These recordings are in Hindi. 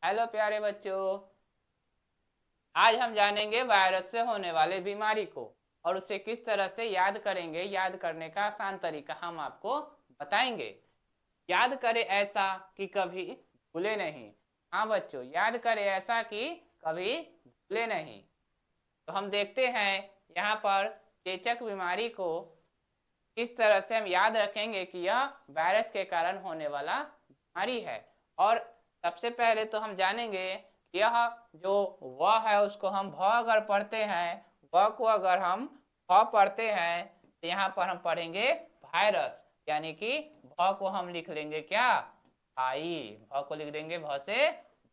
हेलो प्यारे बच्चों। आज हम जानेंगे वायरस से होने वाले बीमारी को और उसे किस तरह से याद करेंगे। याद करने का आसान तरीका हम आपको बताएंगे। याद करें ऐसा कि कभी भूले नहीं। हाँ बच्चों, याद करें ऐसा कि कभी भूले नहीं। तो हम देखते हैं यहाँ पर चेचक बीमारी को किस तरह से हम याद रखेंगे कि यह वायरस के कारण होने वाला बीमारी है। और सबसे पहले तो हम जानेंगे कि यह जो व है उसको हम भ अगर पढ़ते हैं, व को अगर हम भ पढ़ते हैं तो यहाँ पर हम पढ़ेंगे वायरस, यानी कि भ को हम लिख लेंगे क्या, भाई। भ को लिख देंगे भ से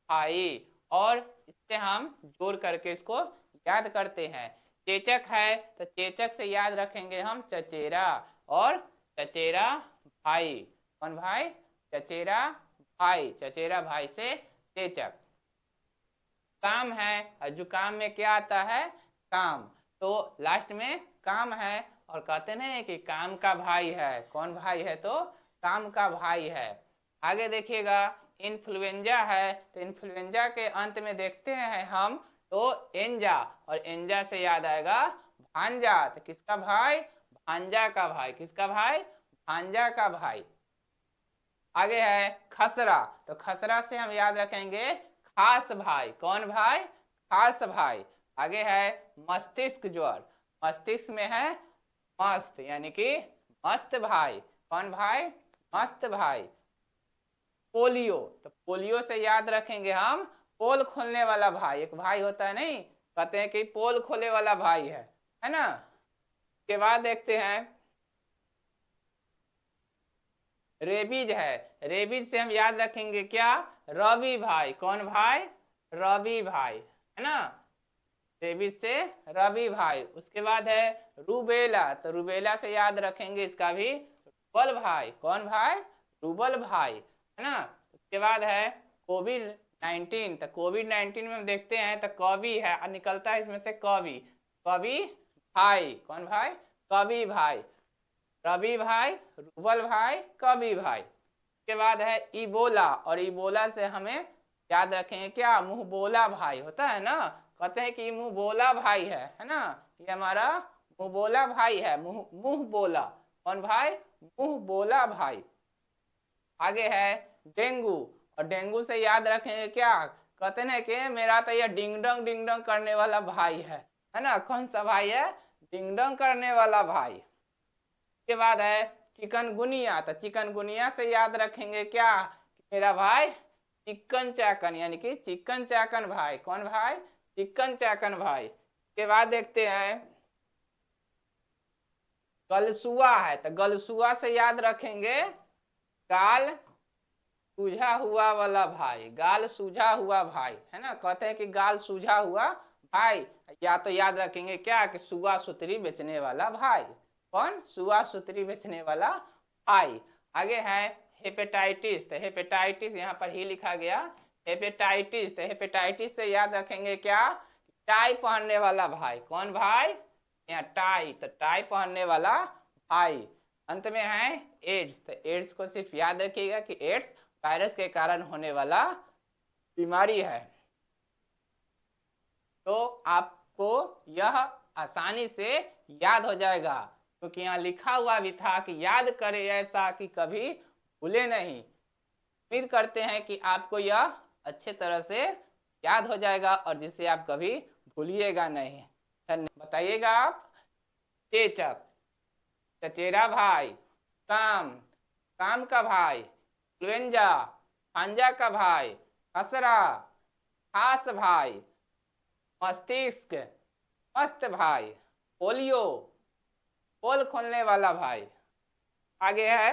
भाई, और इससे हम जोड़ करके इसको याद करते हैं। चेचक है तो चेचक से याद रखेंगे हम चचेरा, और चचेरा भाई। कौन भाई? चचेरा भाई। चचेरा भाई से चेचक। काम है, और जुकाम में क्या आता है? काम। तो लास्ट में काम है और कहते नहीं कि काम का भाई है। कौन भाई है? तो काम का भाई है। आगे देखिएगा, इन्फ्लुएंजा है तो इन्फ्लुएंजा के अंत में देखते हैं हम तो एंजा, और एंजा से याद आएगा भांजा। तो किसका भाई? भांजा का भाई। किसका भाई? भांजा का भाई। आगे है खसरा, तो खसरा से हम याद रखेंगे खास भाई। कौन भाई? खास भाई। आगे है मस्तिष्क ज्वर, मस्तिष्क में है मस्त, यानी कि मस्त भाई। कौन भाई? मस्त भाई। पोलियो, तो पोलियो से याद रखेंगे हम पोल खोलने वाला भाई। एक भाई होता है नहीं, कहते हैं कि पोल खोले वाला भाई है ना। के बाद देखते हैं रेबीज है। रेबीज से हम याद रखेंगे क्या? रवि भाई। कौन भाई? रवि भाई, है ना। रेबीज से रवि भाई। उसके बाद है रूबेला, तो रूबेला से याद रखेंगे इसका भी रूबल भाई। कौन भाई? रूबल भाई, है ना। उसके बाद है कोविड 19, तो कोविड 19 में हम देखते हैं तो कवि है और निकलता है इसमें से कवि। कवि भाई। कौन भाई? कवि भाई। रवि भाई, रूबल भाई, कवि भाई। के बाद है इबोला, और इबोला से हमें याद रखेंगे क्या? मुंह बोला भाई होता है ना। कहते हैं कि मुंह बोला भाई है ना। ये हमारा मुंह बोला भाई है। मुंह मुंह बोला। कौन भाई? मुंह बोला भाई। आगे है डेंगू, और डेंगू से याद रखेंगे क्या? कहते हैं कि मेरा तो यह डिंग डंग करने वाला भाई है ना। कौन सा भाई है? डिंग डंग करने वाला भाई। के बाद है चिकनगुनिया, तो चिकनगुनिया से याद रखेंगे क्या? मेरा भाई चिकन चाकन, यानी कि चिकन चाकन भाई। कौन भाई? चिकन चाकन भाई। के बाद देखते हैं गलसुआ है, तो गलसुआ से याद रखेंगे गाल सूझा हुआ वाला भाई। गाल सूझा हुआ भाई, है ना। कहते हैं कि गाल सूझा हुआ भाई। या तो याद रखेंगे क्या कि सुआ सुतरी बेचने वाला भाई। कौन? सुआ सुतरी बेचने वाला भाई। आगे है हेपेटाइटिस, तो हेपेटाइटिस यहाँ पर ही लिखा गया हेपेटाइटिस। तो हेपेटाइटिस से याद रखेंगे क्या? टाई पहनने वाला भाई। कौन भाई? यहाँ टाई, तो टाई पहनने वाला भाई। अंत में है एड्स, तो एड्स को सिर्फ याद रखिएगा कि एड्स वायरस के कारण होने वाला बीमारी है। तो आपको यह आसानी से याद हो जाएगा, क्योंकि यहाँ लिखा हुआ भी था कि याद करें ऐसा कि कभी भूले नहीं। उम्मीद करते हैं कि आपको यह अच्छे तरह से याद हो जाएगा और जिसे आप कभी भूलिएगा नहीं। धन्यवाद। बताइएगा आप। चेचक, चचेरा भाई। काम, काम का भाई। इन्फ्लुएंजा, भांजा का भाई। खसरा, खास भाई। मस्तिष्क, मस्त भाई। पोलियो, पोल खोलने वाला भाई। आगे है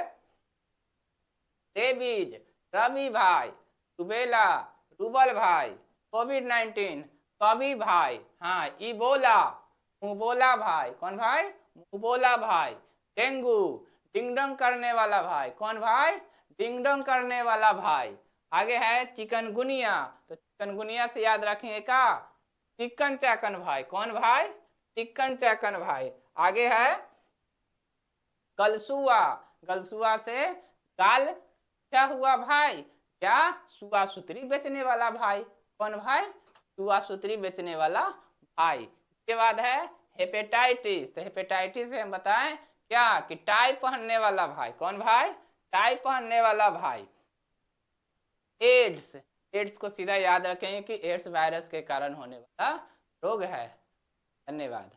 रेबीज, रवि भाई। रुबेला, रूबल भाई। कोविड 19, कवि भाई। हाँ, इबोला, मुबोला भाई। कौन भाई? मुबोला भाई। डेंगू, डिंगडंग करने वाला भाई। कौन भाई? डिंगडंग करने वाला भाई। आगे है चिकनगुनिया, तो चिकनगुनिया से याद रखेंगे का? चिकन चाकन भाई। कौन भाई? चिकन चाकन भाई। आगे है गलसुआ, गलसुआ से गाल क्या हुआ भाई? क्या? सुआ सुतरी बेचने वाला भाई। कौन भाई? सुआ सुतरी बेचने वाला भाई। इसके बाद है हेपेटाइटिस। तो हेपेटाइटिस से हम बताएं क्या कि टाई पहनने वाला भाई। कौन भाई? टाई पहनने वाला भाई। एड्स, एड्स को सीधा याद रखेंगे कि एड्स वायरस के कारण होने वाला रोग है। धन्यवाद।